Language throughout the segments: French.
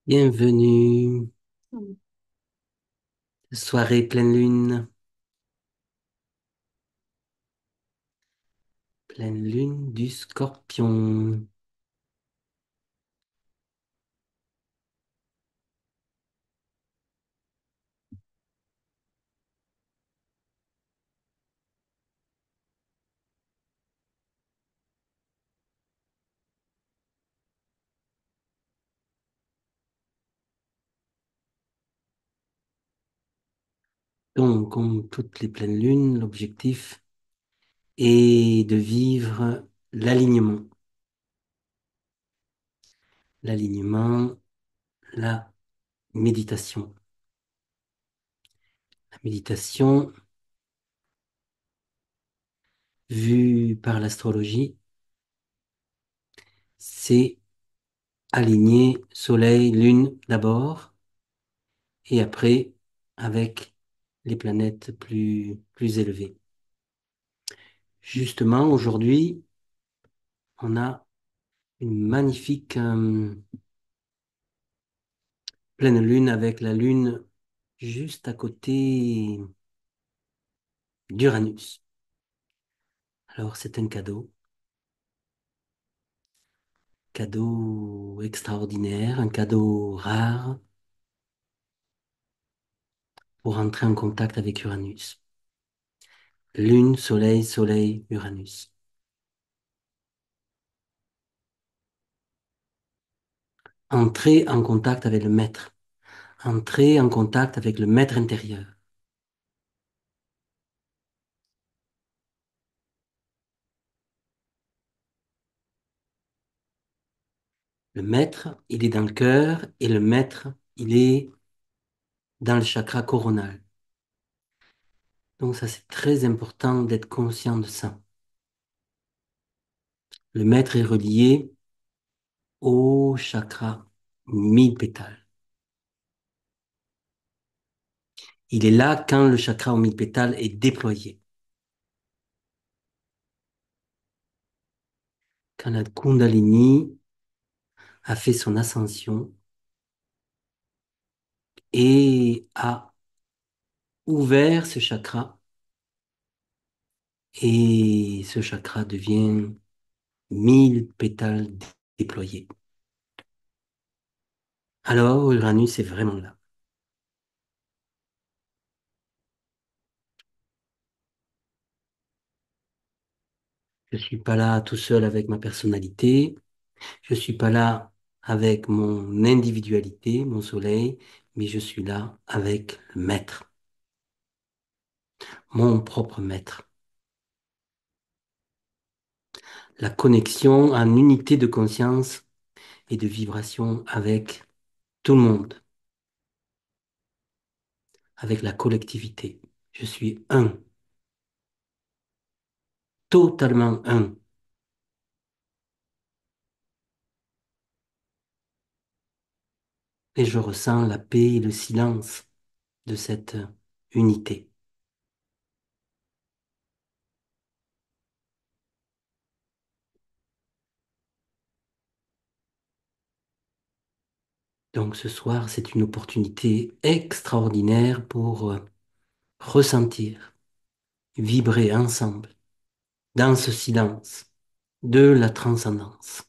Bienvenue, soirée pleine lune du Scorpion. Donc, comme toutes les pleines lunes, l'objectif est de vivre l'alignement. L'alignement, la méditation. La méditation, vue par l'astrologie, c'est aligner soleil, lune d'abord, et après avec les planètes plus élevées. Justement, aujourd'hui, on a une magnifique pleine lune avec la lune juste à côté d'Uranus. Alors c'est un cadeau extraordinaire, un cadeau rare pour entrer en contact avec Uranus. Lune, soleil, soleil, Uranus. Entrer en contact avec le maître. Entrer en contact avec le maître intérieur. Le maître, il est dans le cœur et le maître, il est dans le chakra coronal. Donc ça, c'est très important d'être conscient de ça. Le maître est relié au chakra 1000 pétales. Il est là quand le chakra aux 1000 pétales est déployé. Quand la Kundalini a fait son ascension et a ouvert ce chakra, et ce chakra devient 1000 pétales déployés. Alors Uranus est vraiment là. Je suis pas là tout seul avec ma personnalité. Je suis pas là avec mon individualité, mon soleil, mais je suis là avec le maître, mon propre maître. La connexion en unité de conscience et de vibration avec tout le monde, avec la collectivité. Je suis un, totalement un, et je ressens la paix et le silence de cette unité. Donc ce soir, c'est une opportunité extraordinaire pour ressentir, vibrer ensemble dans ce silence de la transcendance.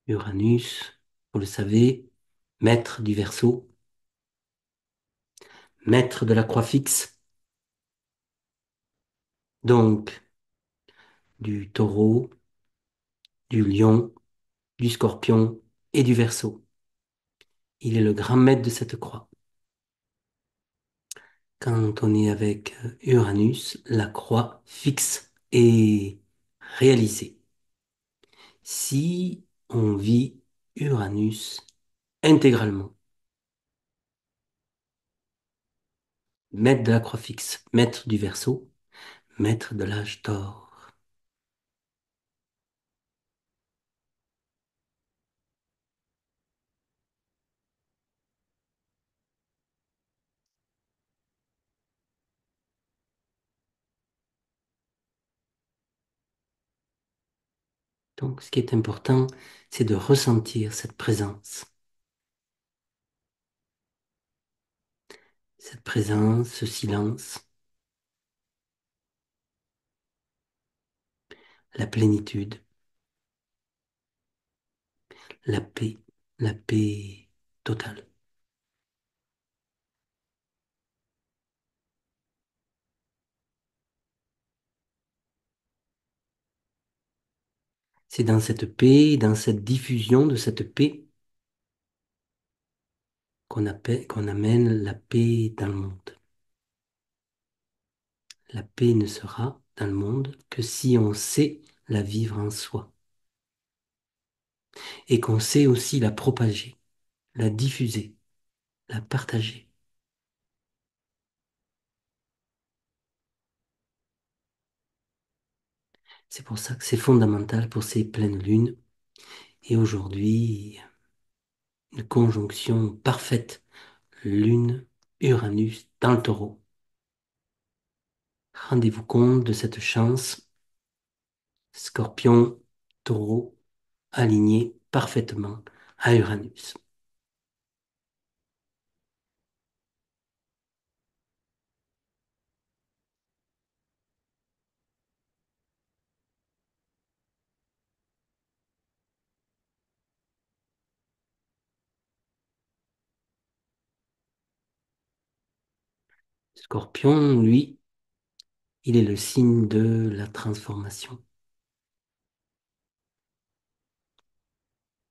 Uranus, vous le savez, maître du Verseau, maître de la croix fixe, donc du Taureau, du Lion, du Scorpion et du Verseau. Il est le grand maître de cette croix. Quand on est avec Uranus, la croix fixe est réalisée. Si on vit Uranus intégralement, maître de la croix fixe, maître du Verseau, maître de l'âge d'or. Donc, ce qui est important, c'est de ressentir cette présence, ce silence, la plénitude, la paix, la paix totale. C'est dans cette paix, dans cette diffusion de cette paix qu'on amène la paix dans le monde. La paix ne sera dans le monde que si on sait la vivre en soi et qu'on sait aussi la propager, la diffuser, la partager. C'est pour ça que c'est fondamental pour ces pleines lunes. Et aujourd'hui, une conjonction parfaite, Lune, Uranus dans le Taureau. Rendez-vous compte de cette chance, Scorpion, Taureau, alignés parfaitement à Uranus. Scorpion, lui, il est le signe de la transformation.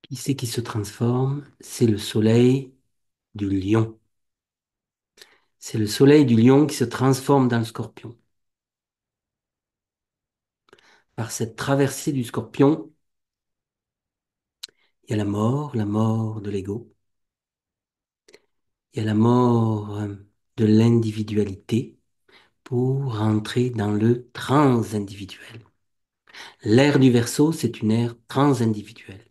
Qui c'est qui se transforme? C'est le soleil du lion. C'est le soleil du lion qui se transforme dans le scorpion. Par cette traversée du scorpion, il y a la mort de l'ego, il y a la mort de l'individualité pour rentrer dans le transindividuel. L'ère du Verseau, c'est une ère transindividuelle.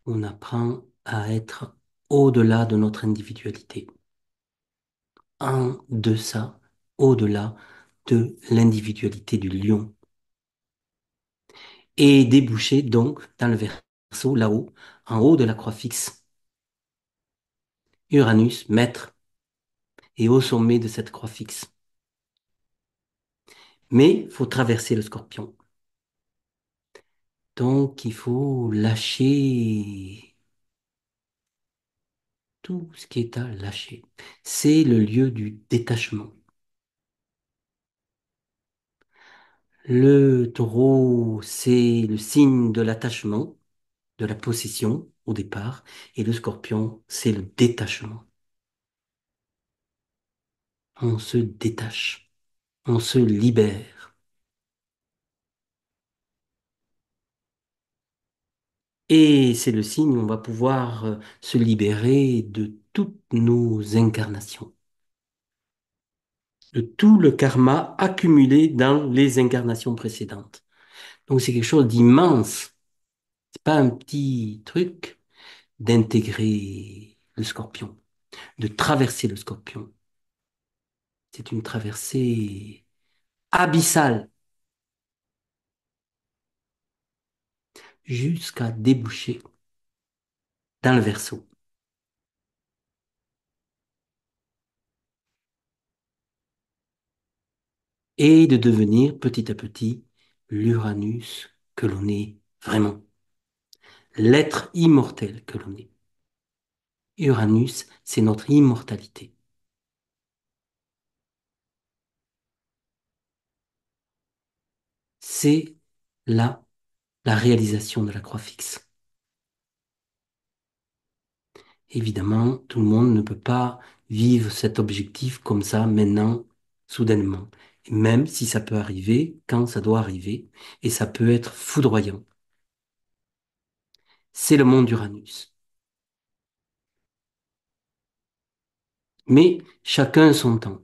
On apprend à être au-delà de notre individualité, en deçà, au-delà de l'individualité du lion, et déboucher donc dans le Verseau, là-haut, en haut de la croix fixe, Uranus, maître, et au sommet de cette croix fixe. Mais il faut traverser le scorpion. Donc il faut lâcher tout ce qui est à lâcher. C'est le lieu du détachement. Le taureau, c'est le signe de l'attachement, de la possession au départ, et le scorpion, c'est le détachement. On se détache, on se libère. Et c'est le signe où on va pouvoir se libérer de toutes nos incarnations, de tout le karma accumulé dans les incarnations précédentes. Donc c'est quelque chose d'immense. C'est pas un petit truc d'intégrer le scorpion, de traverser le scorpion. C'est une traversée abyssale jusqu'à déboucher dans le Verseau et de devenir petit à petit l'Uranus que l'on est vraiment, l'être immortel que l'on est. Uranus, c'est notre immortalité. C'est là la réalisation de la croix fixe. Évidemment, tout le monde ne peut pas vivre cet objectif comme ça maintenant, soudainement. Même si ça peut arriver quand ça doit arriver, et ça peut être foudroyant. C'est le monde d'Uranus. Mais chacun son temps.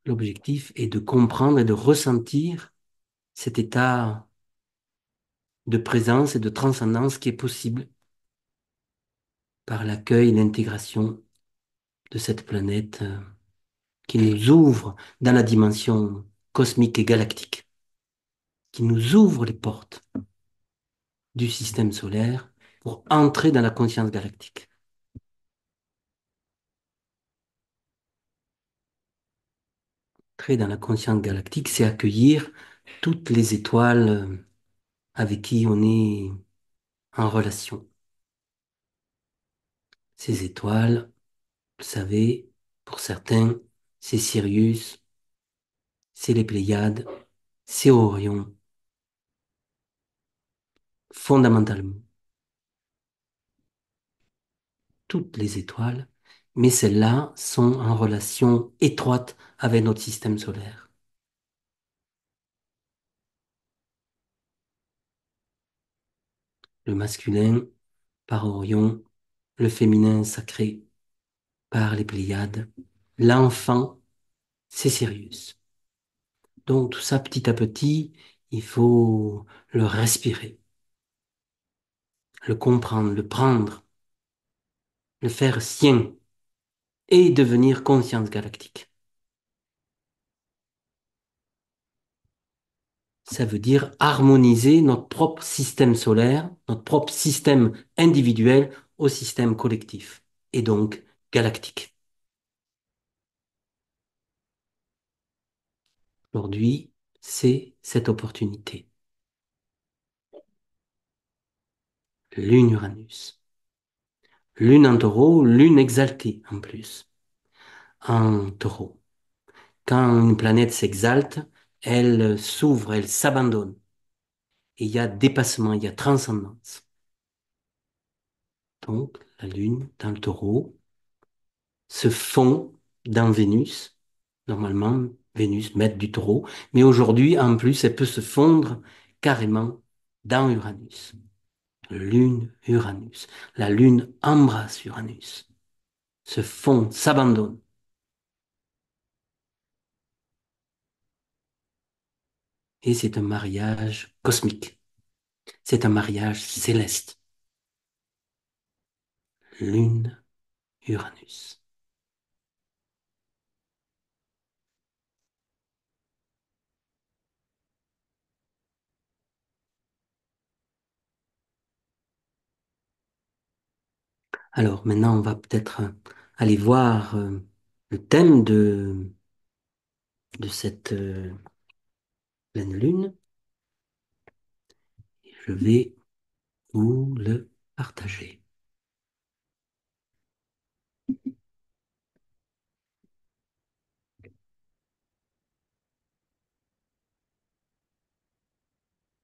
L'objectif est de comprendre et de ressentir cet état de présence et de transcendance qui est possible par l'accueil et l'intégration de cette planète qui nous ouvre dans la dimension cosmique et galactique, qui nous ouvre les portes du système solaire pour entrer dans la conscience galactique. Entrer dans la conscience galactique, c'est accueillir toutes les étoiles avec qui on est en relation. Ces étoiles, vous savez, pour certains, c'est Sirius, c'est les Pléiades, c'est Orion, fondamentalement, toutes les étoiles, mais celles-là sont en relation étroite avec notre système solaire. Le masculin par Orion, le féminin sacré par les Pléiades, l'enfant, c'est Sirius. Donc tout ça, petit à petit, il faut le respirer, le comprendre, le prendre, le faire sien et devenir conscience galactique. Ça veut dire harmoniser notre propre système solaire, notre propre système individuel au système collectif et donc galactique. Aujourd'hui, c'est cette opportunité. Lune Uranus. Lune en taureau, lune exaltée en plus, en taureau. Quand une planète s'exalte, elle s'ouvre, elle s'abandonne. Et il y a dépassement, il y a transcendance. Donc, la lune dans le taureau se fond dans Vénus. Normalement, Vénus, maître du taureau. Mais aujourd'hui, en plus, elle peut se fondre carrément dans Uranus. Lune, Uranus. La lune embrasse Uranus, se fond, s'abandonne. Et c'est un mariage cosmique. C'est un mariage céleste. Lune, Uranus. Alors maintenant, on va peut-être aller voir le thème de cette pleine lune. Je vais vous le partager.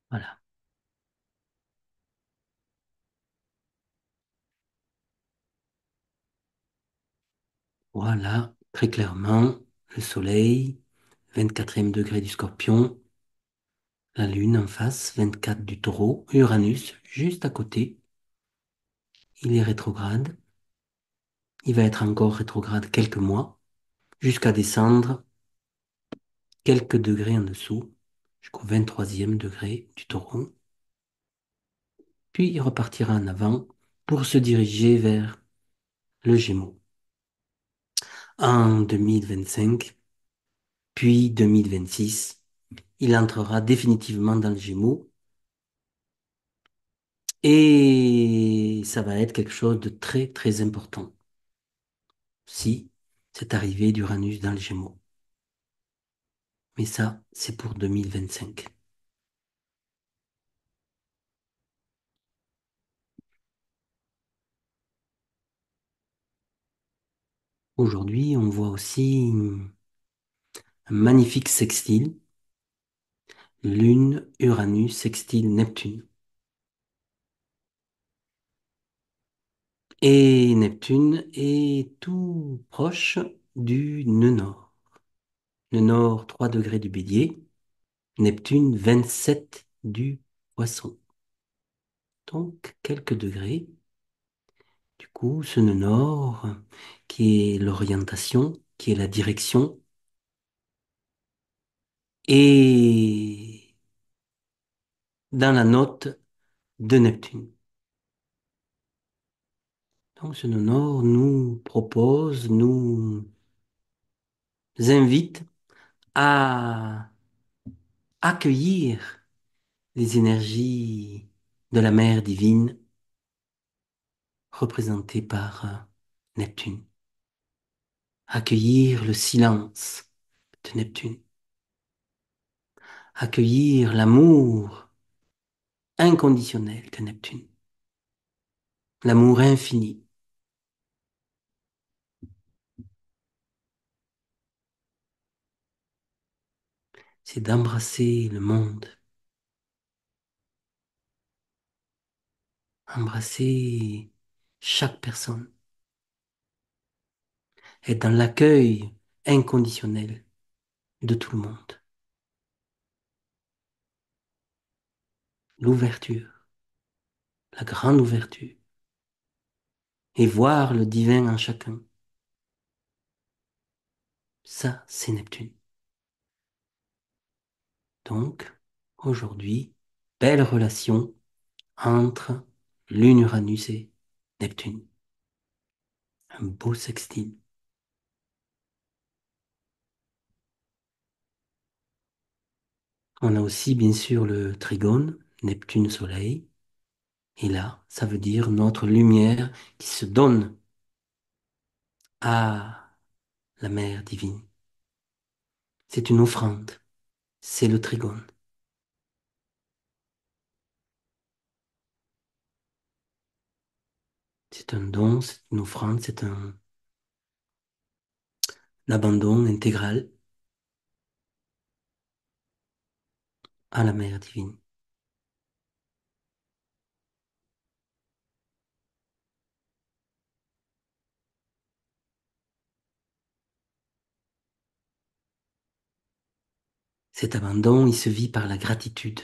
Voilà. Voilà, très clairement, le Soleil, 24e degré du Scorpion, la Lune en face, 24 du Taureau, Uranus juste à côté. Il est rétrograde. Il va être encore rétrograde quelques mois, jusqu'à descendre quelques degrés en dessous, jusqu'au 23e degré du Taureau. Puis il repartira en avant pour se diriger vers le Gémeaux en 2025, puis 2026. Il entrera définitivement dans le Gémeaux et ça va être quelque chose de très très important si cette arrivée d'Uranus dans le Gémeaux. Mais ça, c'est pour 2025. Aujourd'hui, on voit aussi un magnifique sextile, Lune, Uranus, sextile, Neptune. Et Neptune est tout proche du nœud nord. Nœud nord, 3 degrés du Bélier. Neptune, 27 du Poisson. Donc, quelques degrés. Du coup, ce nœud nord, qui est l'orientation, qui est la direction, est dans la note de Neptune. Donc, ce nœud nord nous propose, nous invite à accueillir les énergies de la mer divine représentées par Neptune. Accueillir le silence de Neptune. Accueillir l'amour inconditionnel de Neptune. L'amour infini. C'est d'embrasser le monde. Embrasser chaque personne. Être dans l'accueil inconditionnel de tout le monde. L'ouverture. La grande ouverture. Et voir le divin en chacun. Ça, c'est Neptune. Donc, aujourd'hui, belle relation entre Lune, Uranus et Neptune. Un beau sextile. On a aussi, bien sûr, le trigone, Neptune-Soleil. Et là, ça veut dire notre lumière qui se donne à la mère divine. C'est une offrande. C'est le trigone. C'est un don, c'est une offrande, c'est un abandon intégral à la mère divine. Cet abandon, il se vit par la gratitude.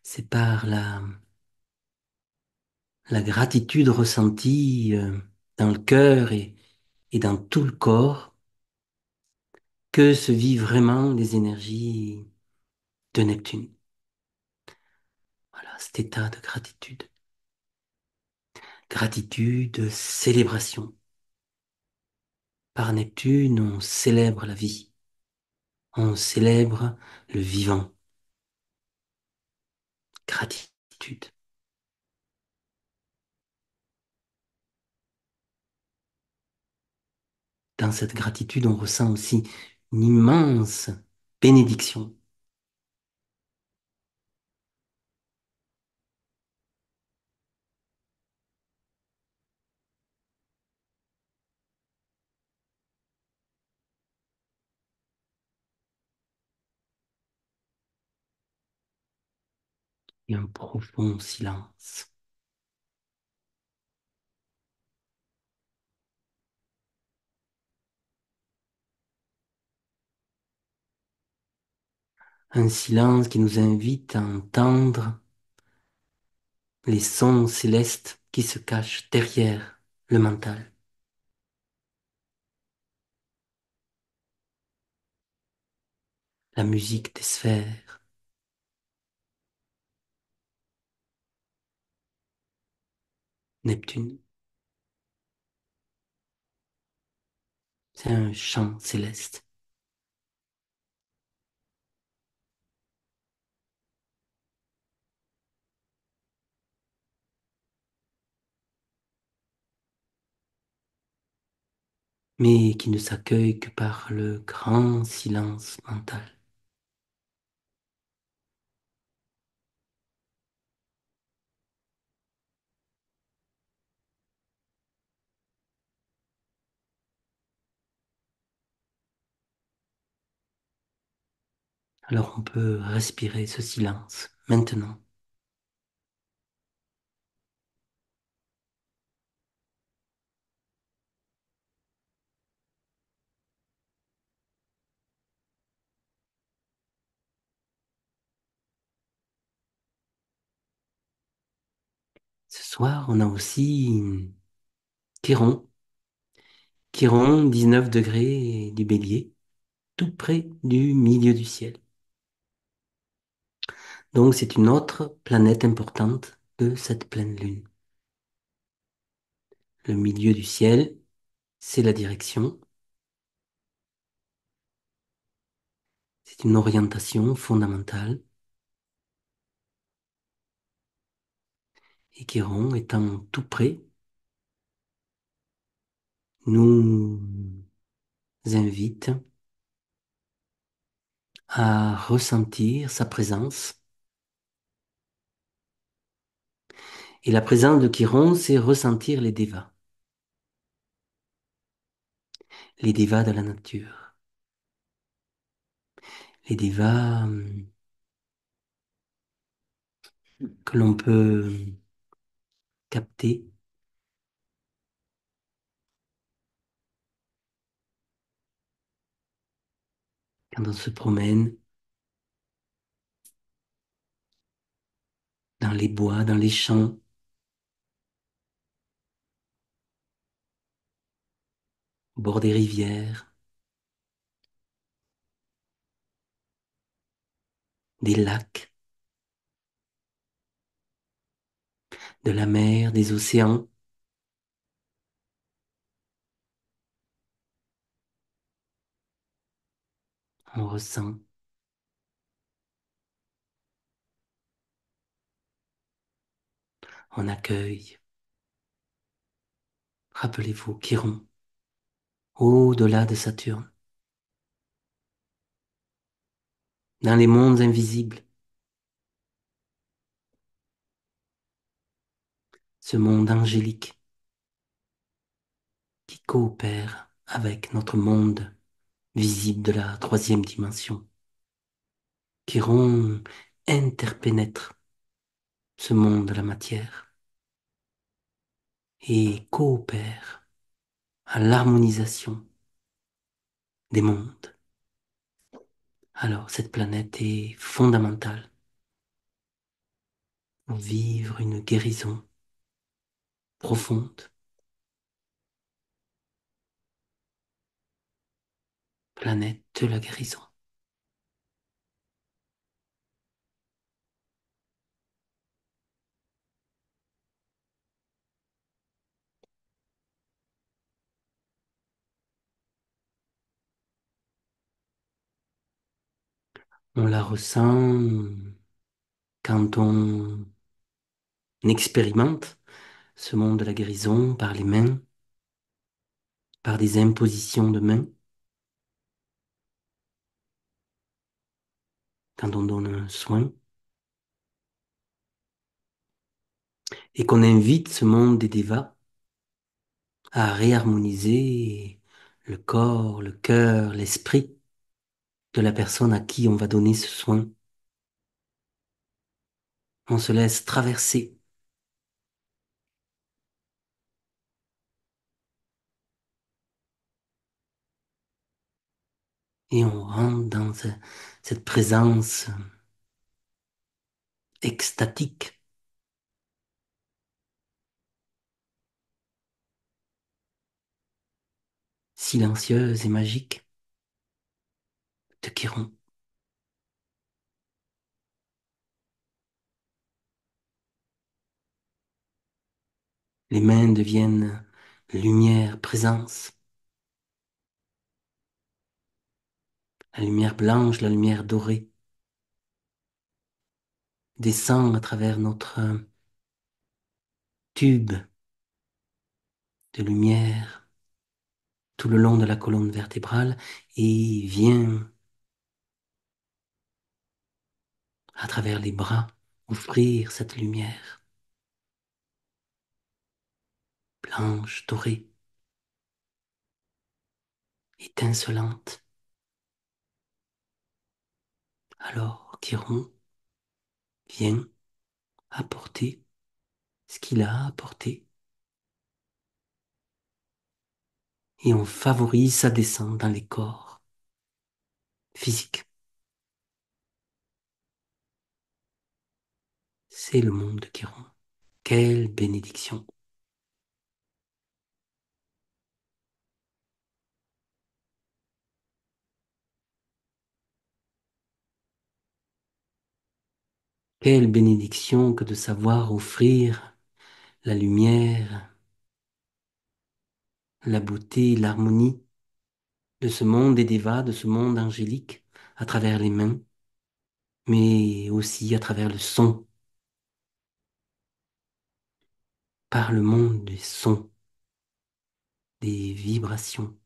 C'est par la gratitude ressentie dans le cœur et dans tout le corps que se vivent vraiment les énergies de Neptune. Voilà, cet état de gratitude. Gratitude, célébration. Par Neptune, on célèbre la vie. On célèbre le vivant. Gratitude. Dans cette gratitude, on ressent aussi une immense bénédiction et un profond silence. Un silence qui nous invite à entendre les sons célestes qui se cachent derrière le mental. La musique des sphères, Neptune. C'est un chant céleste. Mais qui ne s'accueille que par le grand silence mental. Alors on peut respirer ce silence maintenant. Ce soir, on a aussi Chiron. Chiron, 19 degrés du Bélier, tout près du milieu du ciel. Donc c'est une autre planète importante de cette pleine lune. Le milieu du ciel, c'est la direction. C'est une orientation fondamentale. Et Chiron étant tout près, nous invite à ressentir sa présence. Et la présence de Chiron, c'est ressentir les devas de la nature, les devas que l'on peut capter quand on se promène dans les bois, dans les champs, au bord des rivières, des lacs, de la mer, des océans. On ressent, on accueille. Rappelez-vous, Chiron, au-delà de Saturne, dans les mondes invisibles, ce monde angélique qui coopère avec notre monde visible de la troisième dimension. Chiron interpénètre ce monde de la matière et coopère à l'harmonisation des mondes. Alors, cette planète est fondamentale pour vivre une guérison profonde, planète de la guérison. On la ressent quand on expérimente ce monde de la guérison par les mains, par des impositions de mains, quand on donne un soin, et qu'on invite ce monde des devas à réharmoniser le corps, le cœur, l'esprit de la personne à qui on va donner ce soin. On se laisse traverser et on rentre dans cette présence extatique, silencieuse et magique de Chiron. Les mains deviennent lumière, présence, la lumière blanche, la lumière dorée descend à travers notre tube de lumière tout le long de la colonne vertébrale et vient à travers les bras offrir cette lumière blanche, dorée, étincelante. Alors Chiron vient apporter ce qu'il a apporté et on favorise sa descente dans les corps physiques. C'est le monde de Chiron. Quelle bénédiction! Quelle bénédiction que de savoir offrir la lumière, la beauté, l'harmonie de ce monde des devas, de ce monde angélique à travers les mains, mais aussi à travers le son, par le monde des sons, des vibrations,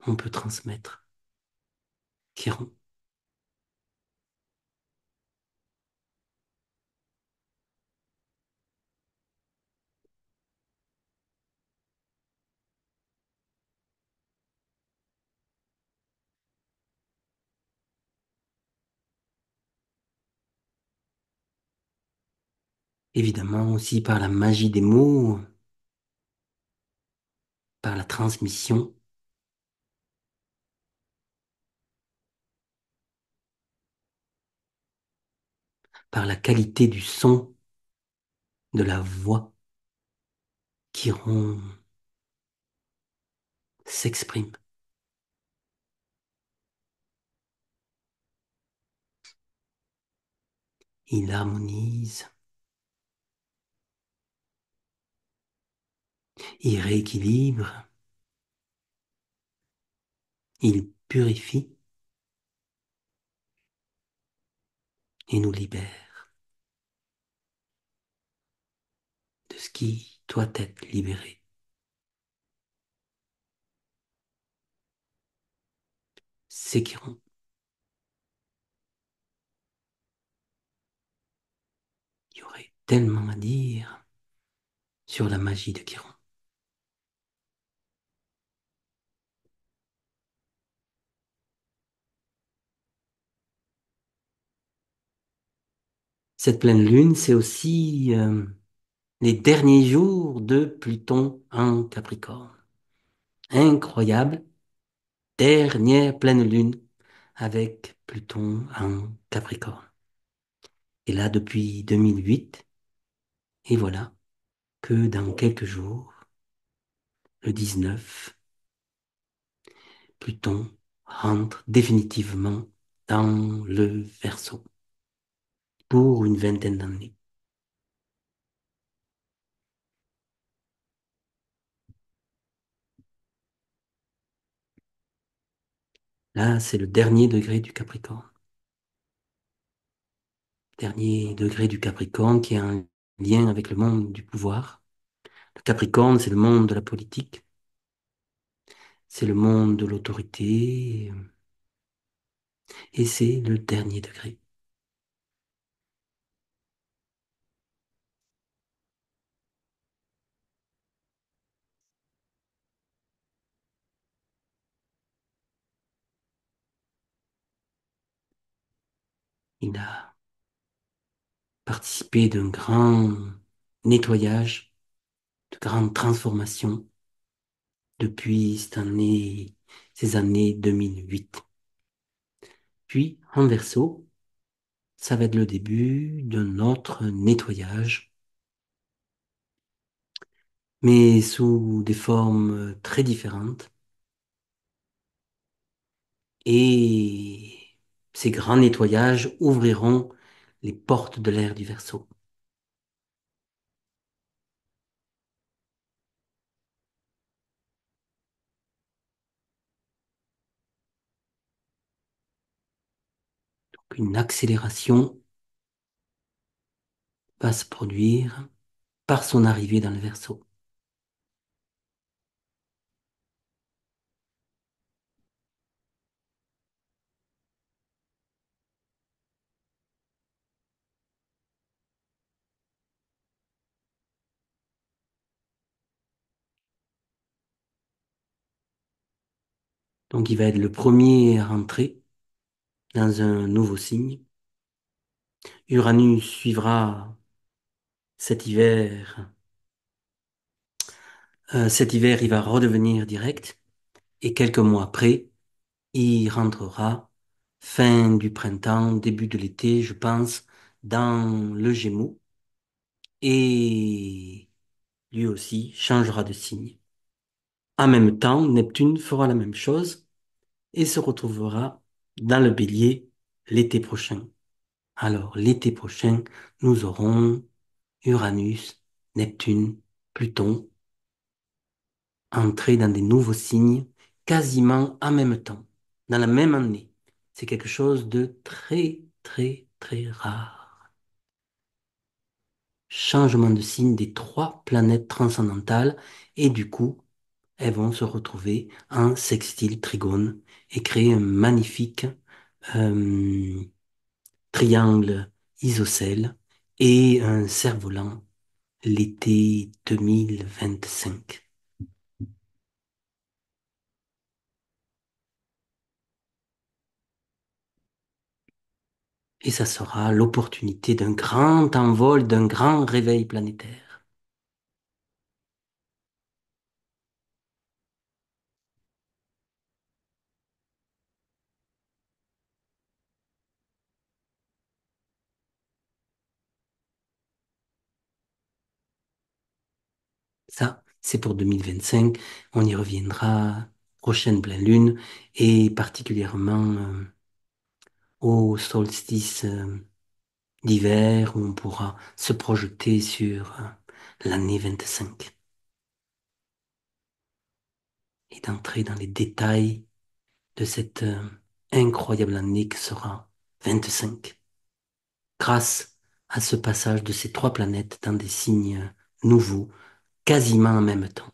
on peut transmettre Chiron. Évidemment aussi par la magie des mots, par la transmission, par la qualité du son, de la voix. Chiron s'exprime, il harmonise, il rééquilibre, il purifie et nous libère de ce qui doit être libéré. C'est Chiron. Il y aurait tellement à dire sur la magie de Chiron. Cette pleine lune, c'est aussi les derniers jours de Pluton en Capricorne. Incroyable, dernière pleine lune avec Pluton en Capricorne. Et là, depuis 2008, et voilà que dans quelques jours, le 19, Pluton rentre définitivement dans le Verseau pour une vingtaine d'années. Là, c'est le dernier degré du Capricorne. Dernier degré du Capricorne qui a un lien avec le monde du pouvoir. Le Capricorne, c'est le monde de la politique, c'est le monde de l'autorité, et c'est le dernier degré. Il a participé d'un grand nettoyage, de grandes transformations depuis ces années 2008. Puis, en verso, ça va être le début d'un autre nettoyage, mais sous des formes très différentes. Et ces grands nettoyages ouvriront les portes de l'ère du Verseau. Une accélération va se produire par son arrivée dans le Verseau. Donc il va être le premier à rentrer dans un nouveau signe. Uranus suivra cet hiver. Cet hiver, il va redevenir direct. Et quelques mois après, il rentrera fin du printemps, début de l'été, je pense, dans le Gémeaux. Et lui aussi changera de signe. En même temps, Neptune fera la même chose et se retrouvera dans le Bélier l'été prochain. Alors, l'été prochain, nous aurons Uranus, Neptune, Pluton entrer dans des nouveaux signes quasiment en même temps. dans la même année. C'est quelque chose de très, très, très rare. Changement de signe des trois planètes transcendantales et du coup, elles vont se retrouver en sextile trigone et créer un magnifique euh, triangle isocèle et un cerf-volant l'été 2025. Et ça sera l'opportunité d'un grand envol, d'un grand réveil planétaire. Ça, c'est pour 2025. On y reviendra prochaine pleine lune et particulièrement au solstice d'hiver où on pourra se projeter sur l'année 25 et d'entrer dans les détails de cette incroyable année que sera 25 grâce à ce passage de ces trois planètes dans des signes nouveaux, quasiment en même temps.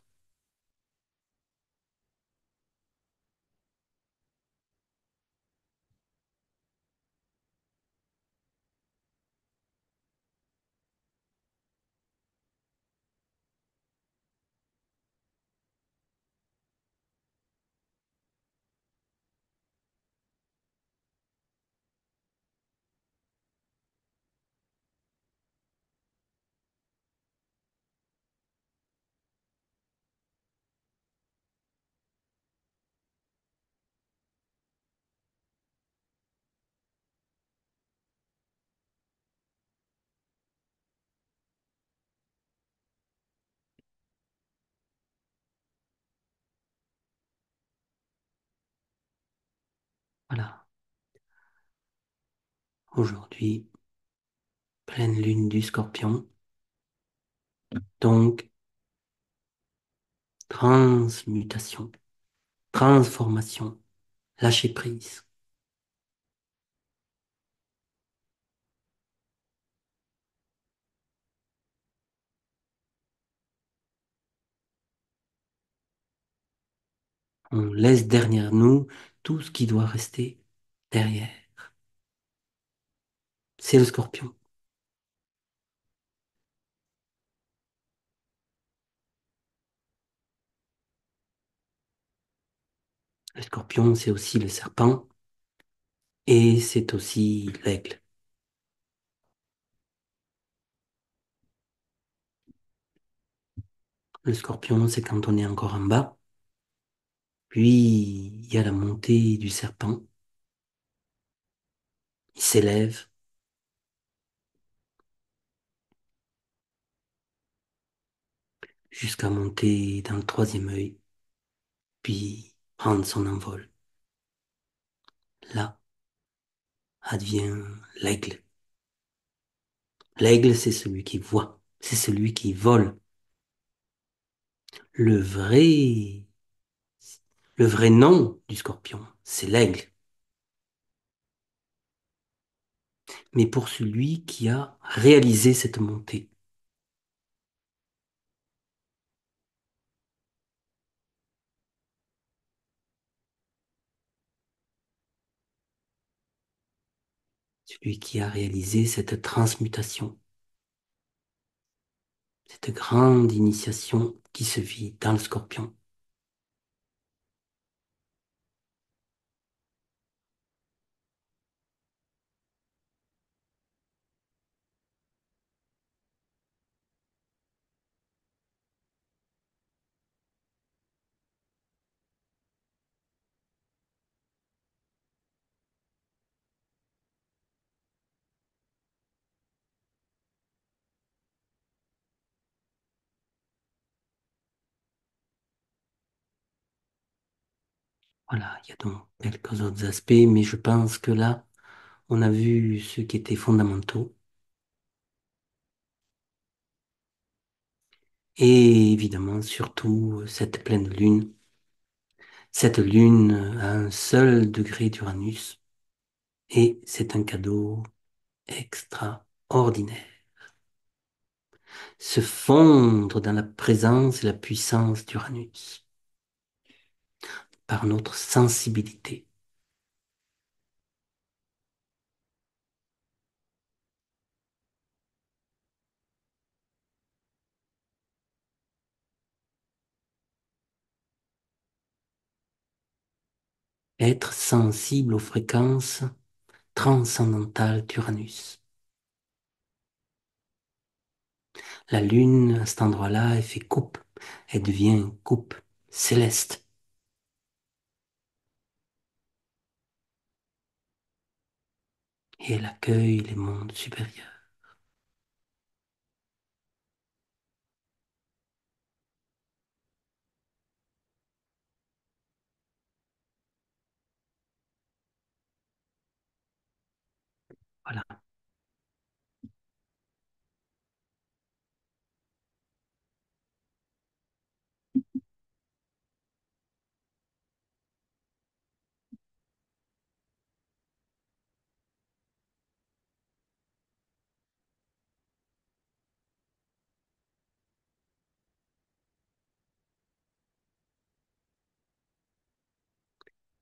Voilà. Aujourd'hui, pleine lune du Scorpion. Donc, transmutation, transformation, lâcher prise. On laisse derrière nous tout ce qui doit rester derrière. C'est le Scorpion. Le Scorpion, c'est aussi le serpent et c'est aussi l'aigle. Le Scorpion, c'est quand on est encore en bas. Puis, il y a la montée du serpent. Il s'élève jusqu'à monter dans le troisième œil, puis prendre son envol. Là advient l'aigle. L'aigle, c'est celui qui voit, c'est celui qui vole. Le vrai, le vrai nom du scorpion, c'est l'aigle. Mais pour celui qui a réalisé cette montée, celui qui a réalisé cette transmutation, cette grande initiation qui se vit dans le scorpion. Voilà, il y a donc quelques autres aspects, mais je pense que là, on a vu ceux qui étaient fondamentaux. Et évidemment, surtout, cette pleine lune, Cette lune a un seul degré d'Uranus et c'est un cadeau extraordinaire. Se fondre dans la présence et la puissance d'Uranus par notre sensibilité. Être sensible aux fréquences transcendantales d'Uranus. La lune, à cet endroit-là, elle fait coupe. Elle devient une coupe céleste. Et elle accueille les mondes supérieurs. Voilà.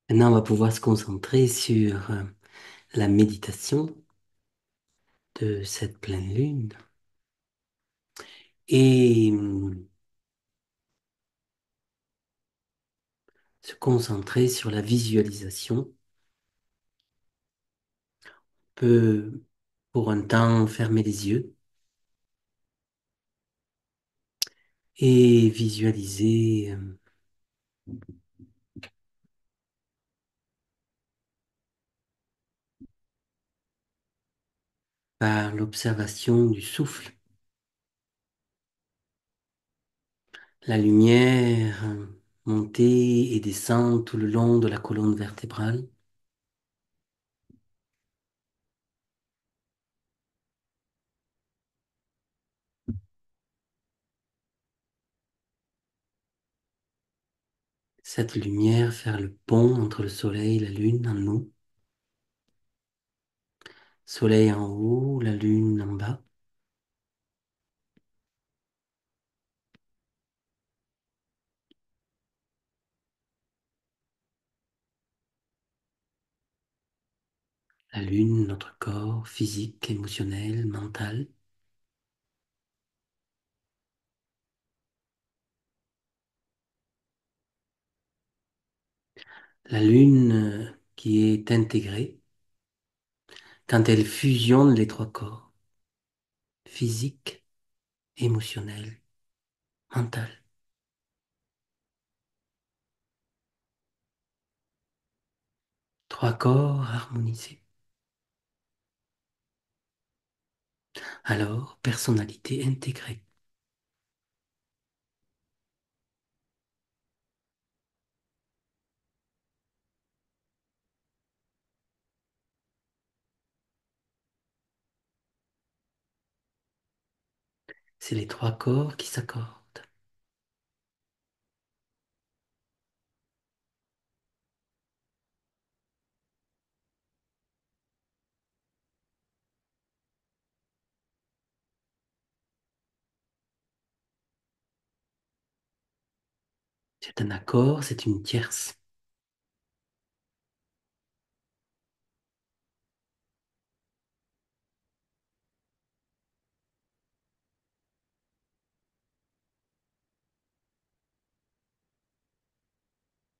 Maintenant, on va pouvoir se concentrer sur la méditation de cette pleine lune et se concentrer sur la visualisation. On peut, pour un temps, fermer les yeux et visualiser par l'observation du souffle la lumière monter et descendre tout le long de la colonne vertébrale. Cette lumière faire le pont entre le soleil et la lune en nous. Soleil en haut, la lune en bas. La lune, notre corps physique, émotionnel, mental. La lune qui est intégrée quand elle fusionne les trois corps, physique, émotionnel, mental. Trois corps harmonisés. Alors, personnalité intégrée. C'est les trois corps qui s'accordent. C'est un accord, c'est une tierce.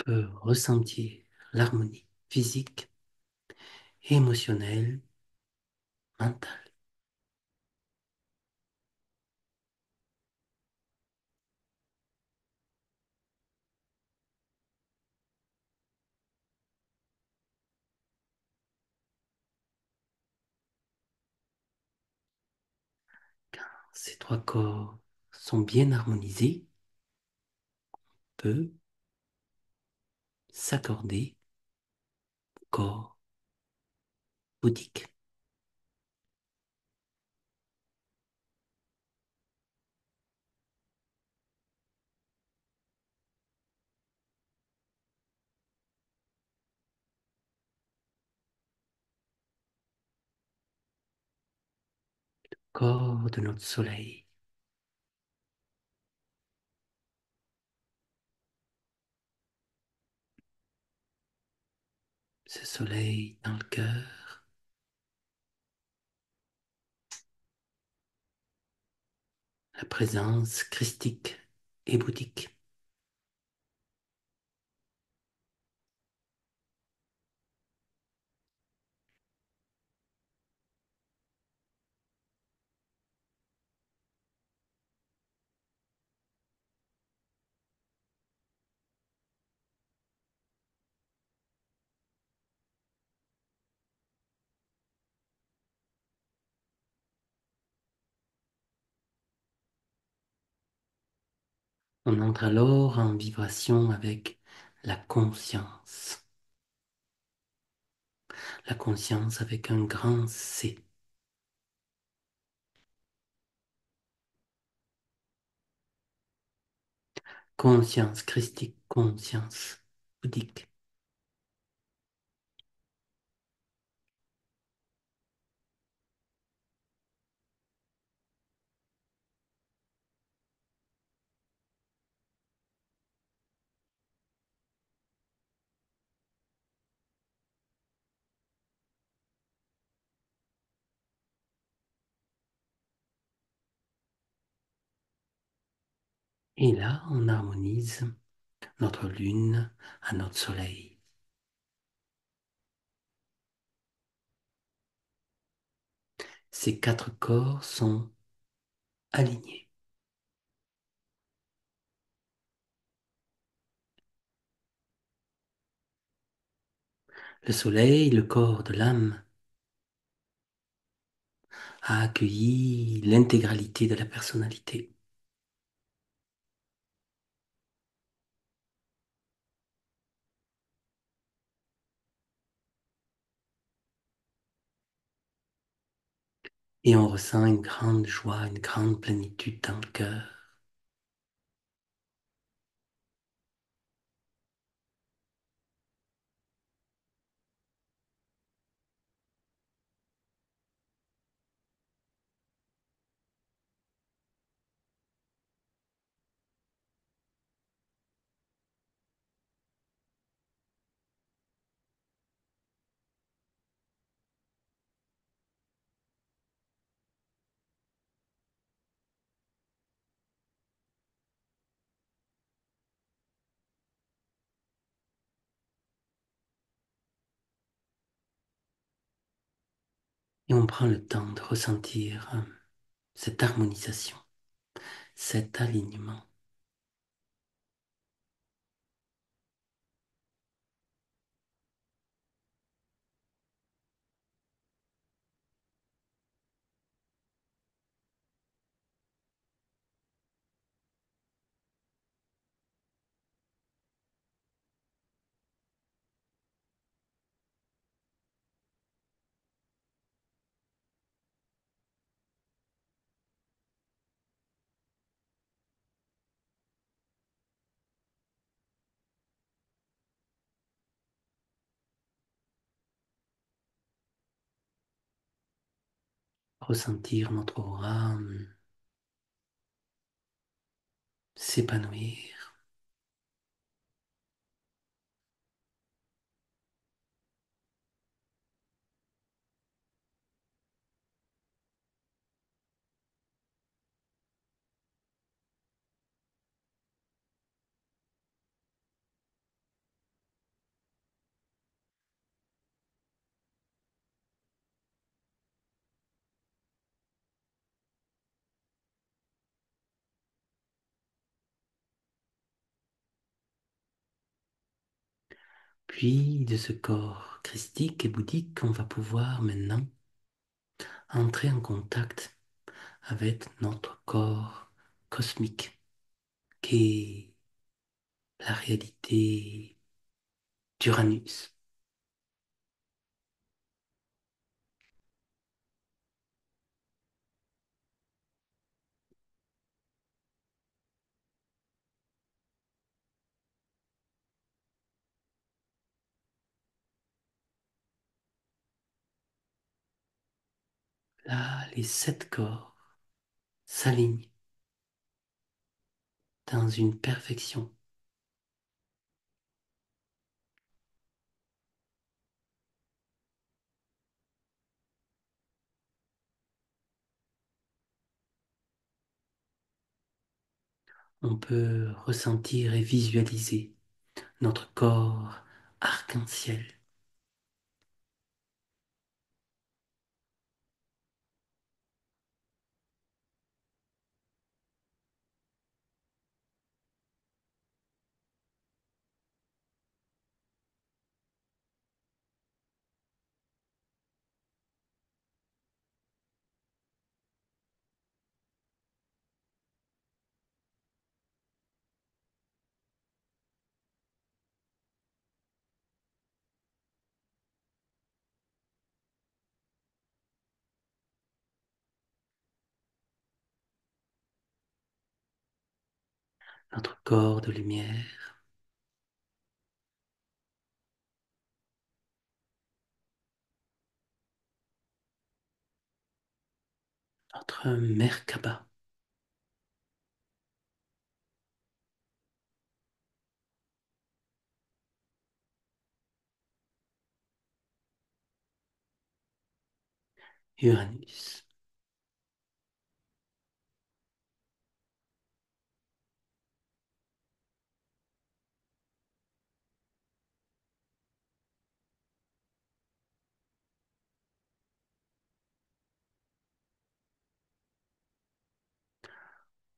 On peut ressentir l'harmonie physique, émotionnelle, mentale. Ces trois corps sont bien harmonisés, on peut s'accorder au corps bouddhique. corps de notre soleil. Ce soleil dans le cœur, la présence christique et bouddhique. On entre alors en vibration avec la conscience. La conscience avec un grand C. Conscience christique, conscience bouddhique. Et là, on harmonise notre lune à notre soleil. Ces quatre corps sont alignés. Le soleil, le corps de l'âme, a accueilli l'intégralité de la personnalité. Et on ressent une grande joie, une grande plénitude dans le cœur. Et on prend le temps de ressentir cette harmonisation, cet alignement. Ressentir notre aura s'épanouir. Puis de ce corps christique et bouddhique, on va pouvoir maintenant entrer en contact avec notre corps cosmique, qui est la réalité d'Uranus. Là, les sept corps s'alignent dans une perfection. On peut ressentir et visualiser notre corps arc-en-ciel, notre corps de lumière, notre Merkaba, Uranus,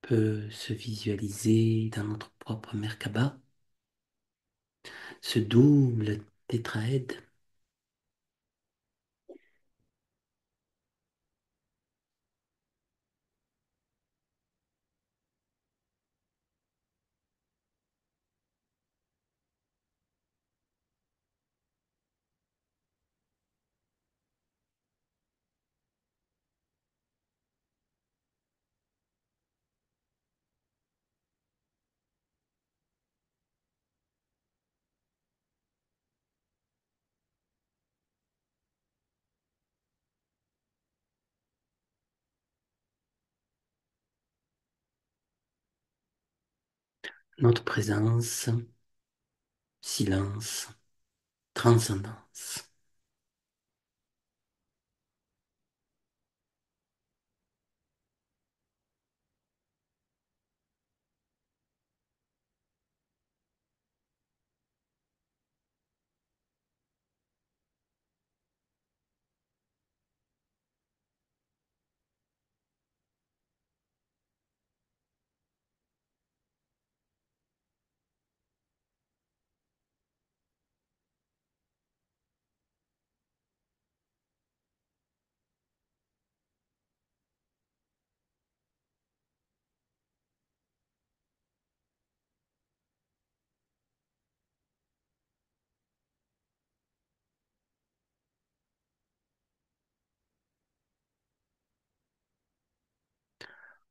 peut se visualiser dans notre propre Merkaba, ce double tétraède. Notre présence, silence, transcendance.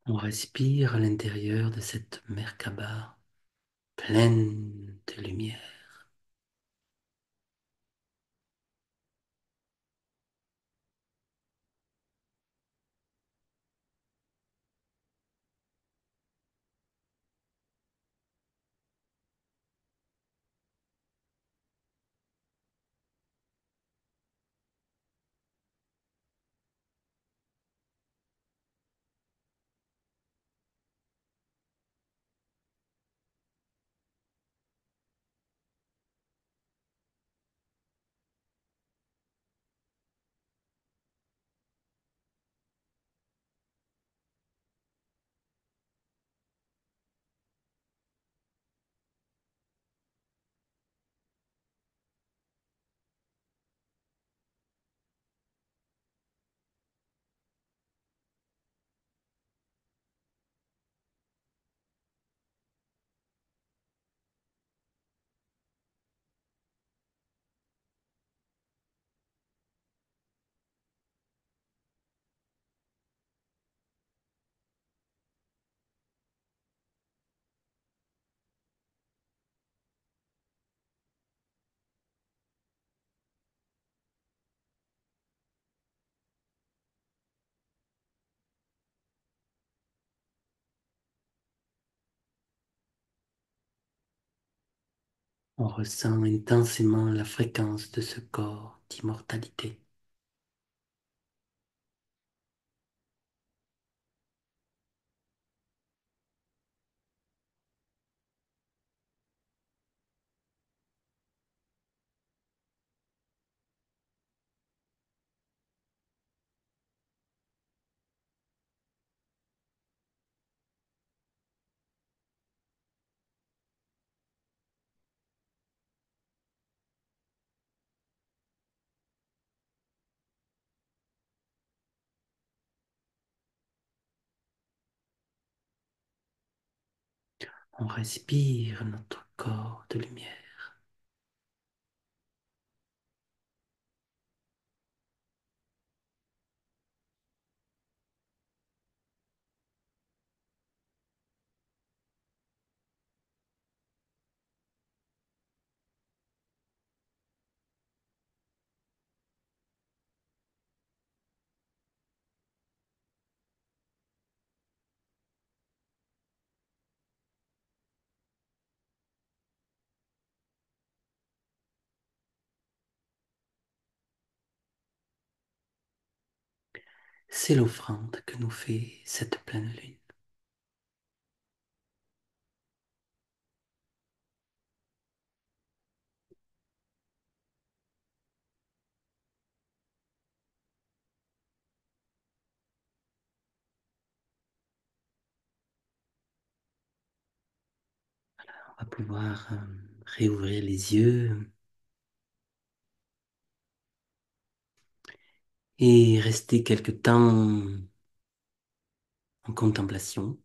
On respire à l'intérieur de cette Merkaba pleine de lumière. On ressent intensément la fréquence de ce corps d'immortalité. On respire notre corps de lumière. C'est l'offrande que nous fait cette pleine lune. On va pouvoir réouvrir les yeux et rester quelque temps en contemplation.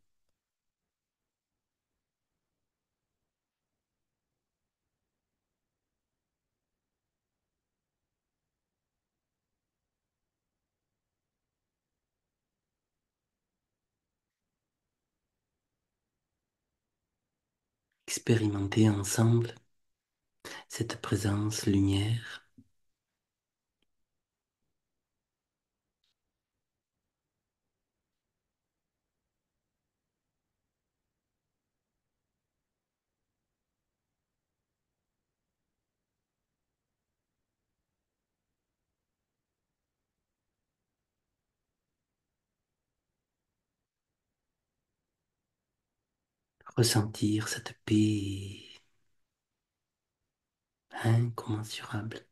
Expérimenter ensemble cette présence lumière. Ressentir cette paix incommensurable.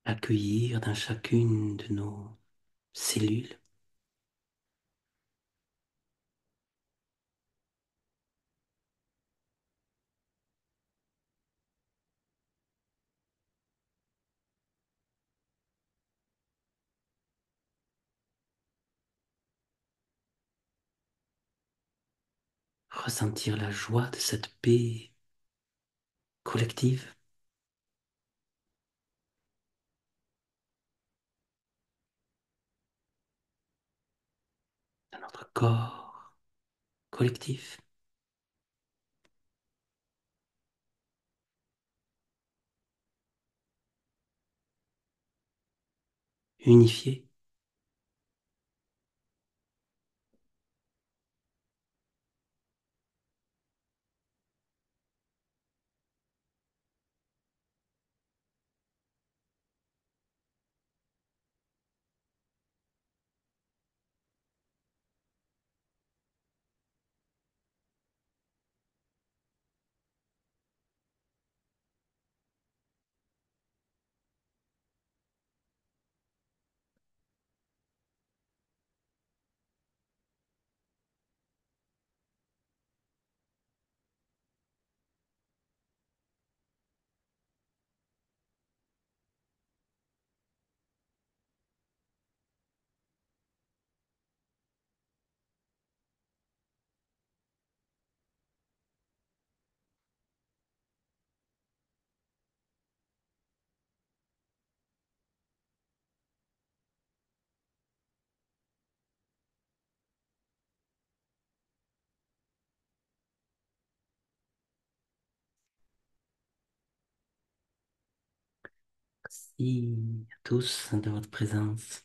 Accueillir dans chacune de nos cellules ressentir la joie de cette paix collective dans notre corps collectif, unifié, merci à tous de votre présence.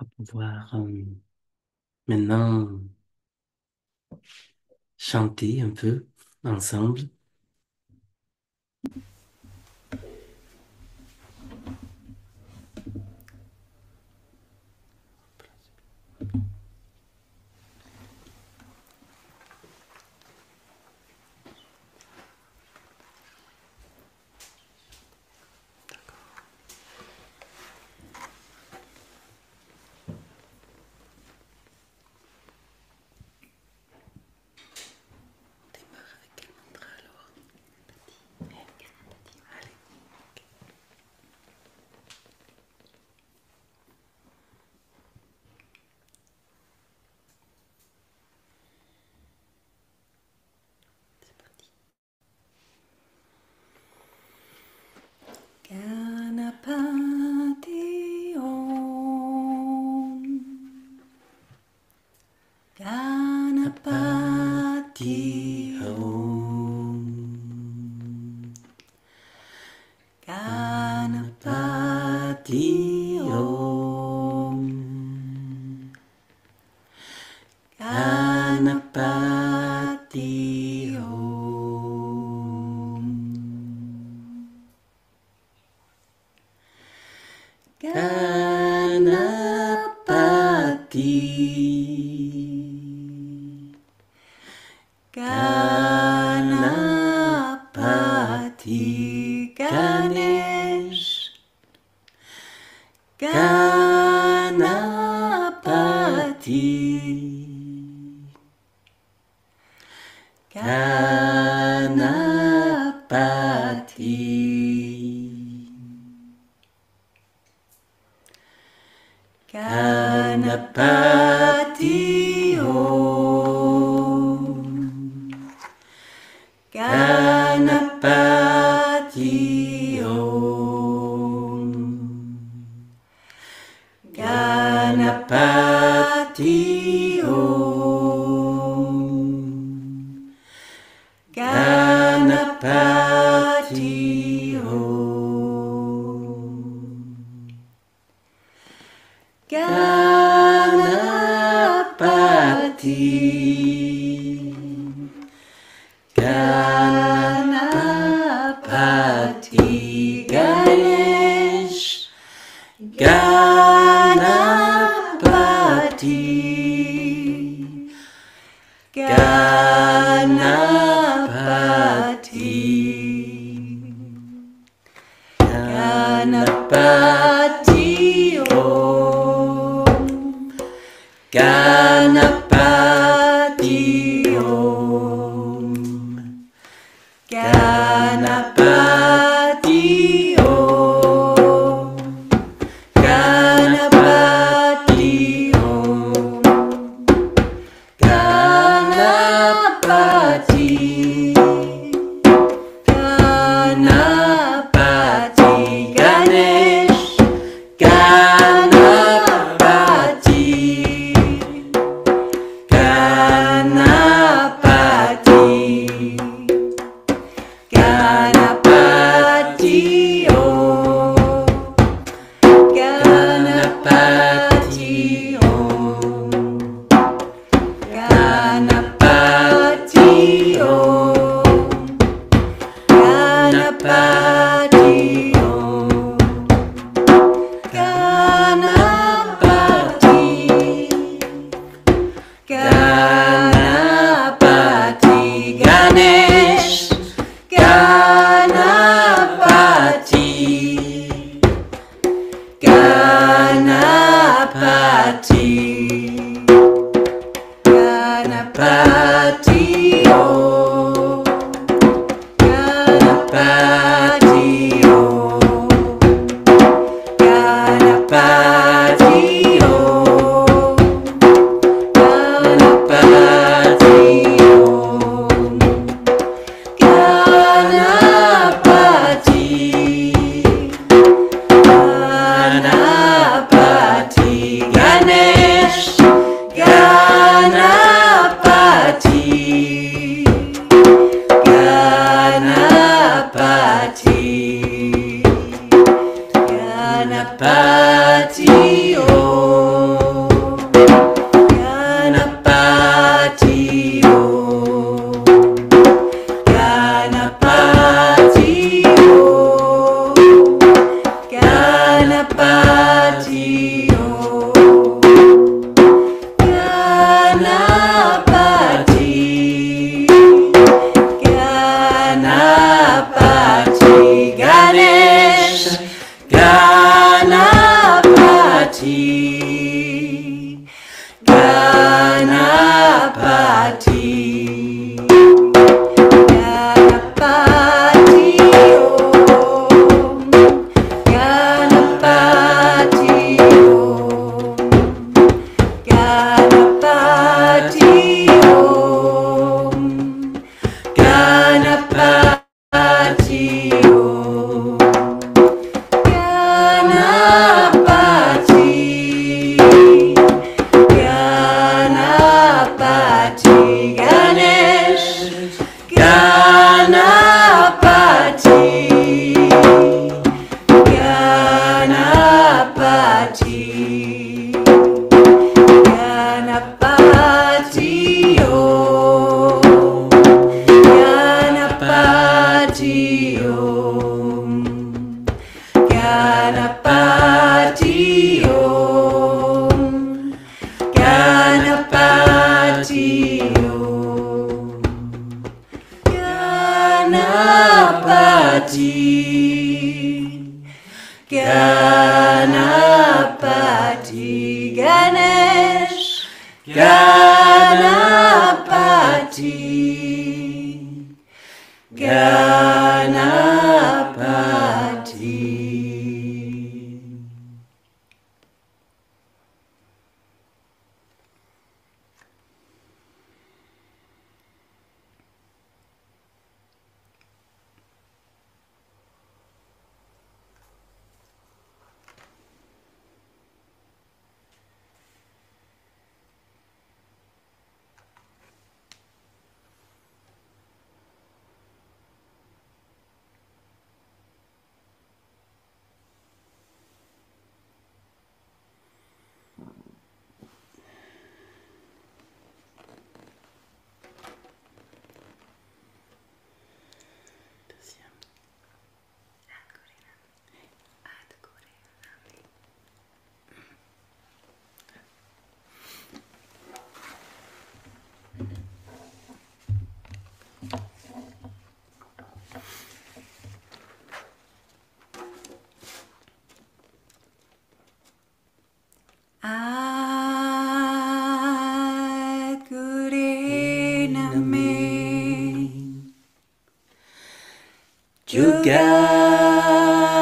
On va pouvoir maintenant chanter un peu ensemble. Ganapati Om. Ganapati Om. Ganapati Om. Ganapati Om. Ganapati Ganesh. Ganapati Ganapati Om. Ganapati Om. Ganapati Om. Ganapati Om. Ganapati. Ganapati Ganesh. Ganapati. Ganapati. Ganapati Om. Ganapati Om. Ganapati Om. Ganapati Om. Ganapati. Ganapati Ganesh. Ganapati. Ganapati. Ganapati Om. Ganapati Om. Ganapati Om. Ganapati Om. Ganapati. Ganapati Ganesh. Ganapati. Ganapati. Ganapati Om. Ganapati Om. Ganapati Om. Ganapati Om. Ganapati Ganesh Ganapati Ganapati.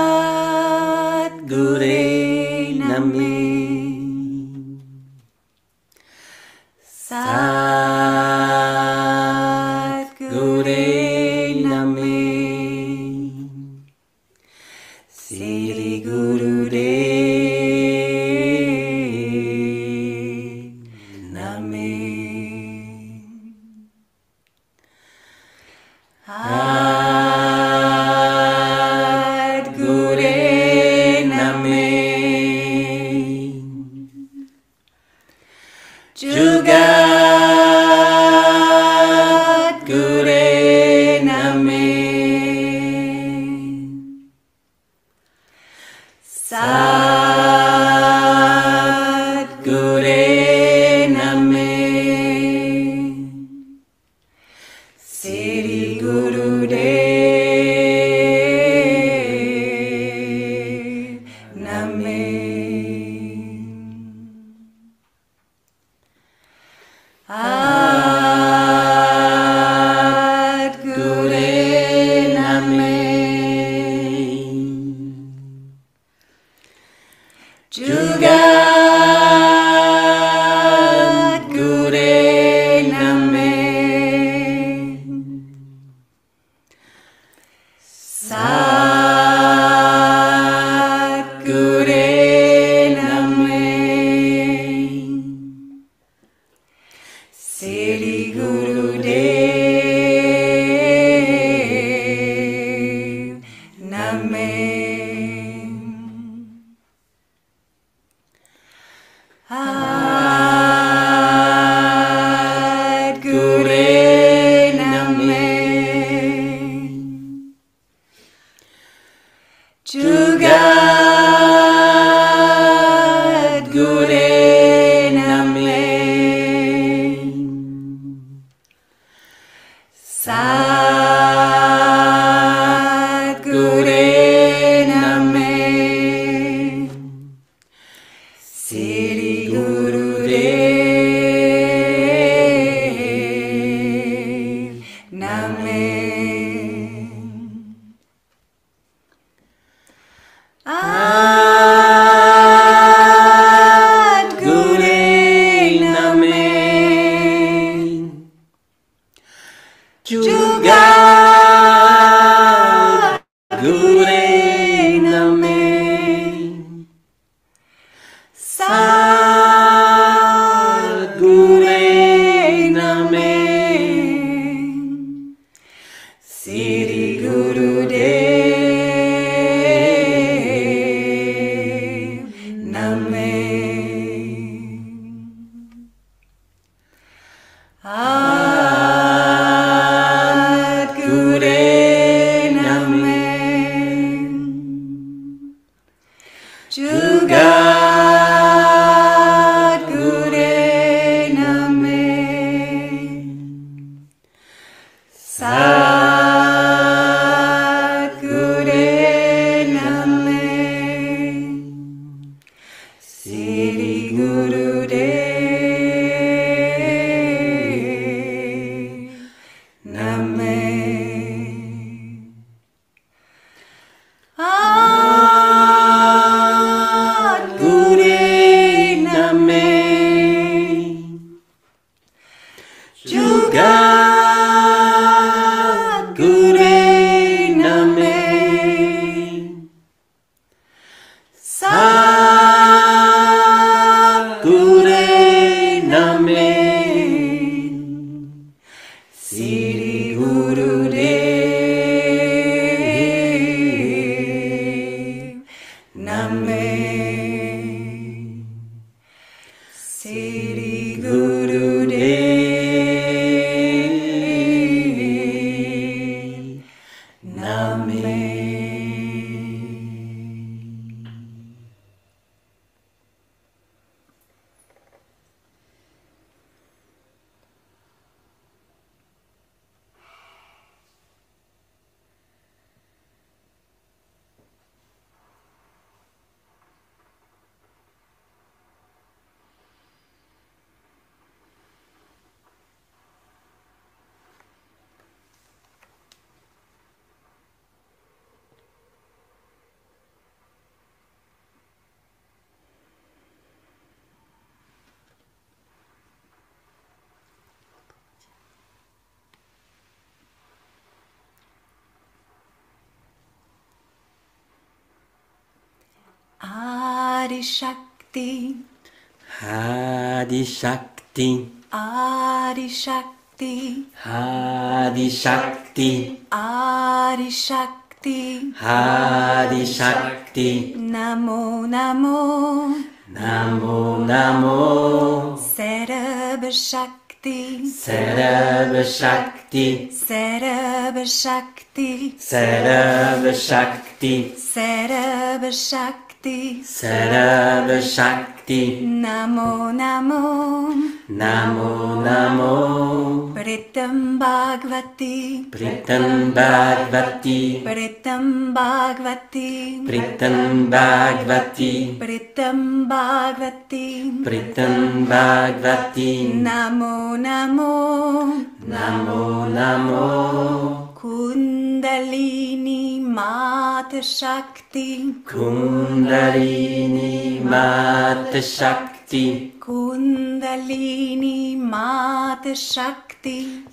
Jugat Gure Name Sat Gure Name Sri Guru De Name Jugat Gure Name Sat Gure Name Sri Guru De Name Ad Gure Name Jugat Gure Name Sat Gure Name Sri Guru Dev Name Ad Gure Name Jugat Gure Name Sat Gure Name Sri Guru Dev Name Ad Gure Name Jugat Gure Name Sat Gure Name Sri Guru Dev Name Ad Gure Name Jugat Gure Name Sat Shakti, Adi Shakti, Adi Shakti, Adi Shakti, Adi Shakti, Adi Shakti, Namo Namo, Namo Namo, Sarab Shakti, Sarab Shakti, Sarab Shakti, Sarab Shakti, Sarab Shakti, Sarab Shakti, Namo Namo, Namo Namo, Pritam Bhagavati, Pritam Bhagavati, Pritam Bhagavati, Pritam Bhagavati, Pritam Bhagavati, Pritam Bhagavati, Namo Namo, Namo Namo, Kundalini Mata Shakti, Kundalini Mata Shakti, Kundalini Mata Shakti,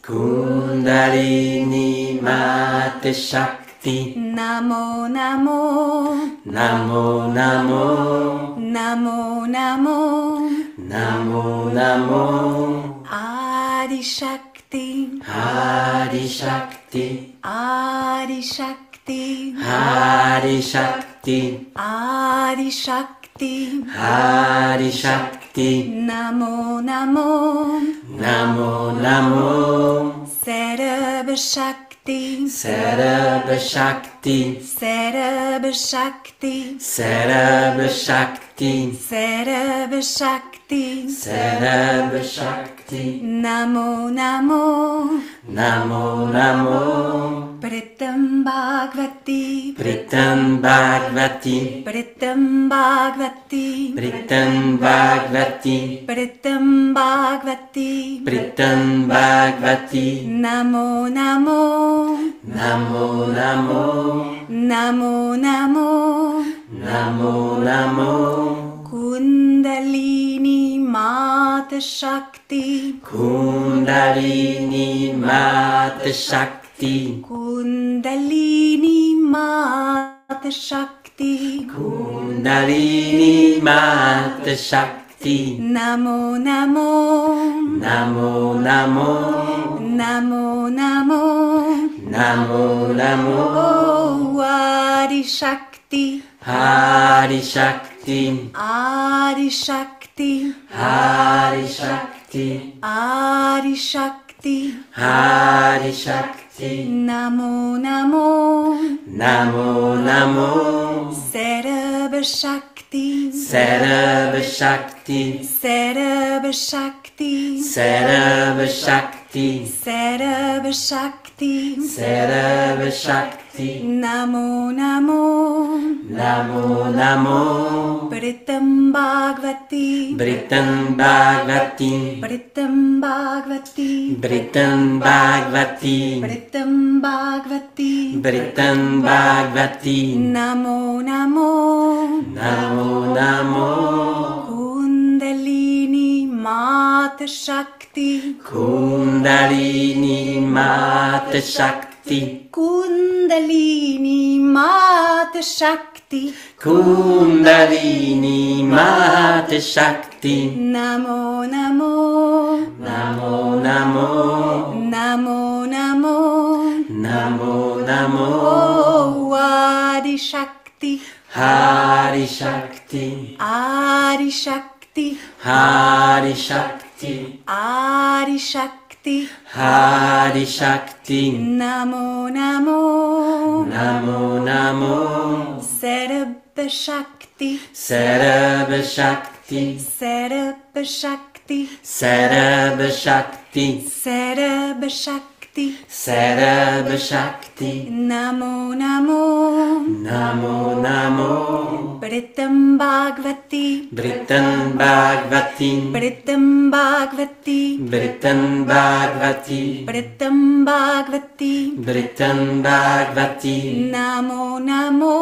Kundalini Mata Shakti, Namo Namo, Namo Namo, Namo Namo, Namo Namo, Adi Shakti, Adi Shakti, Adi Shakti, Adi Shakti, Adi Shakti, Adi Shakti, Namo Namo, Namo Namo, Sarab Shakti, Sarab Shakti, Sarab Shakti, Sarab Shakti, Sarab Shakti, Sarab Shakti, Namo Namo, Namo Namo, Pritam Bhagavati, Pritam Bhagavati, Pritam Bhagavati, Pritam Bhagavati, Pritam Bhagavati, Pritam Bhagavati, Namo Namo, Namo Namo, Namo Namo, Namo Namo, Kundalini Mata Shakti, Kundalini Mata Shakti, Kundalini Mata Shakti, Kundalini Mata Shakti, Namo Namo, Namo Namo, Namo Namo, Namo Namo, Oh Adi Shakti, Hari Shakti, Adi Shakti, Hari Shakti, Adi Shakti, Hari Shakti, Namo Namo, Namo Namo, Sarab Shakti, Sarab Shakti, Sarab Shakti, Sarab Shakti, Sarab Shakti, Sarab Shakti, Namo Namo, Namo Namo, Pritam Bhagavati, Britam Bhagavati, Pritam Bhagavati, Britam Bhagavati, Pritam Bhagavati, Britam Bhagavati, Namo Namo, Namo Namo, Kundalini Mata Shakti, Kundalini Mata Shakti, Kundalini Mata Shakti, Kundalini Mata Shakti, Namo Namo, Namo Namo, Namo Namo, Namo Namo, Oh Adi Shakti, Hari Shakti, Adi Shakti, Hari Shakti, Adi Shakti, Hari Shakti, Namo Namo, Namo Namo, Sarab Shakti, Sarab Shakti, Sarab Shakti, Sarab Shakti, Sarab Shakti, Sarab Shakti, Namo Namo, Namo Namo, Pritam Bhagavati, Britam Bhagavati, Pritam Bhagavati, Britam Bhagavati, Pritam Bhagavati, Britam Bhagavati, Namo Namo,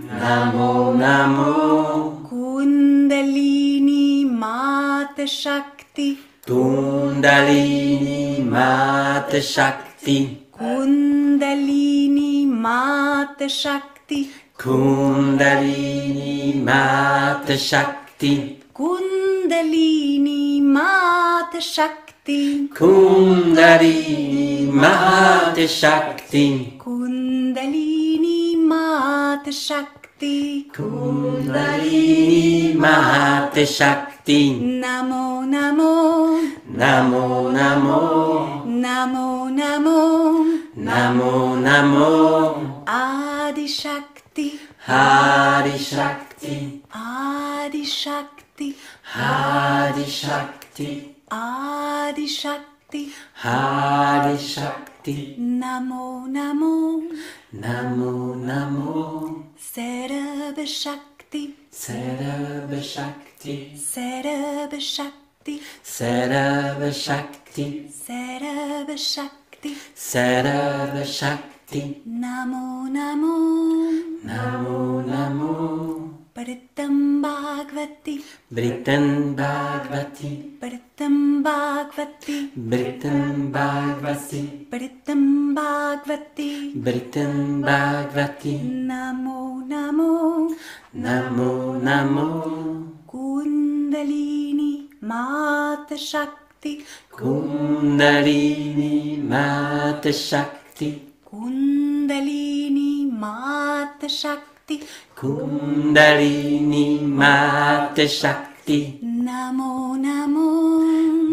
Namo Namo, Kundalini Mata Shakti, Kundalini Mata Shakti, Kundalini Mata Shakti, Kundalini Mata Shakti. Kundalini Mata Shakti. Kundalini Mata Shakti. Kundalini Mata Shakti. Kundalini Mata Shakti. Namo Namo. Namo Namo. Namo Namo. Namo Namo. Adi Shakti. Hari Shakti. Adi Shakti. Hari Shakti. Adi Shakti. Hari Shakti. Namo Namo. Namo Namo. Sarva Shakti. Sarva Shakti. Sarva Shakti. Sarva Shakti. Sarva Shakti. Sarva Shakti. Namo Namo. Namo Namo. Paritam Bhagavati. Britan Bhagavati. Paritam Bhagavati. Britan Bhagavati. Paritam Bhagavati. Britan Bhagavati. Namo Namo. Namo Namo. Kundalini Mata Shakti. Kundalini Mata Shakti. Kundalini Mata Shakti. Kundalini Mata Shakti. Namo Namo.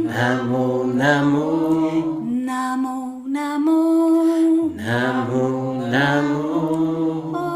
Namo Namo. Namo Namo. Namo Namo.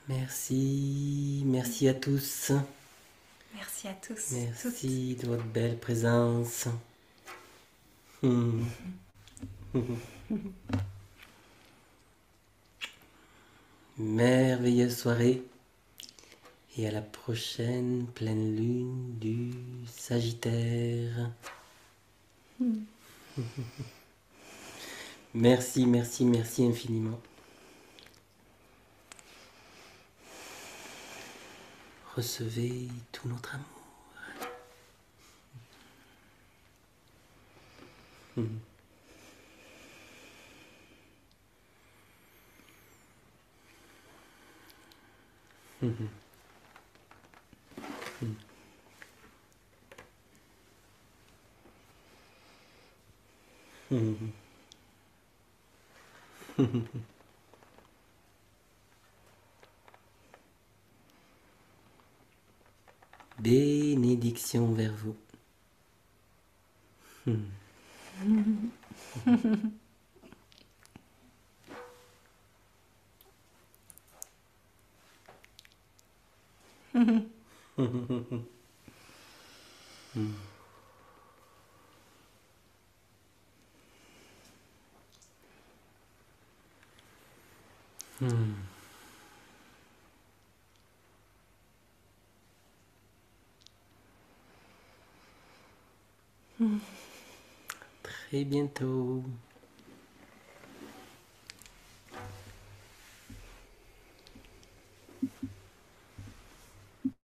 Merci, merci à tous. Merci à tous. Merci de votre belle présence. Hmm. Merveilleuse soirée et à la prochaine pleine lune du Sagittaire. Merci, merci, merci infiniment. Recevez tout notre amour. Bénédiction vers vous. Très bientôt.